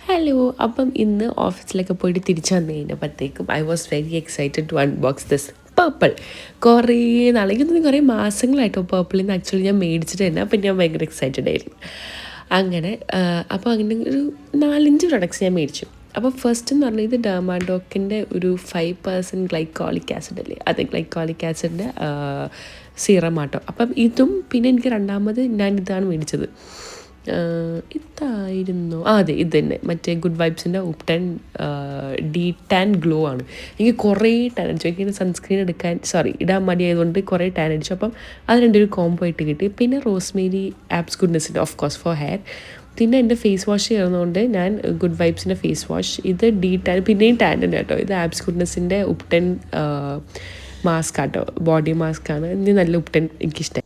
Hello. അപ്പം ഇന്ന് ഓഫീസിലൊക്കെ പോയിട്ട് തിരിച്ചു വന്നു കഴിഞ്ഞപ്പോഴത്തേക്കും I was very excited to unbox this purple. കുറേ നാളേക്ക് കുറേ മാസങ്ങളായിട്ടോ പേർപ്പിളിൽ നിന്ന് ആക്ച്വലി ഞാൻ മേടിച്ചിട്ട് തന്നെ. അപ്പം ഞാൻ ഭയങ്കര എക്സൈറ്റഡ് ആയിരുന്നു. അങ്ങനെ അപ്പോൾ അങ്ങനെ ഒരു 4-5 പ്രൊഡക്ട്സ് ഞാൻ മേടിച്ചു. അപ്പോൾ ഫസ്റ്റ് എന്ന് പറഞ്ഞാൽ ഇത് ഡെർമാഡോക്കിൻ്റെ ഒരു 5% ഗ്ലൈക്കോളിക് ആസിഡ് അല്ലേ, അതെ, ഗ്ലൈക്കോളിക് ആസിഡിൻ്റെ സീറമാട്ടോ. അപ്പം ഇതും പിന്നെ എനിക്ക് രണ്ടാമത് ഞാൻ ഇതാണ് മേടിച്ചത്. ഇതായിരുന്നു അതെ, ഇത് തന്നെ, മറ്റേ ഗുഡ് വൈബ്സിൻ്റെ ഉപ്ടൻ D10 ഗ്ലോ ആണ്. എനിക്ക് കുറേ ടാൻ അടിച്ചു. എനിക്ക് സൺസ്ക്രീൻ ഇടാൻ മടിയായതുകൊണ്ട് കുറേ ടാൻ അടിച്ചു. അപ്പം അത് രണ്ടൊരു കോംബോ ആയിട്ട് കിട്ടി. പിന്നെ റോസ്മേരി ആപ്സ് ഗുഡ്നെസ്സിൻ്റെ ഓഫ് കോഴ്സ് ഫോർ ഹെയർ. പിന്നെ എൻ്റെ ഫേസ് വാഷ് ചെയ്യുന്നതുകൊണ്ട് ഞാൻ ഗുഡ് വൈബ്സിൻ്റെ ഫേസ് വാഷ്, ഇത് D10, പിന്നെയും ടാൻ തന്നെ കേട്ടോ. ഇത് ആപ്സ് ഗുഡ്നെസ്സിൻ്റെ ഉപ്ടൻ മാസ്ക് ആട്ടോ, ബോഡി മാസ്ക് ആണ്. ഇത് നല്ല ഉപ്ടൻ എനിക്കിഷ്ടമായി.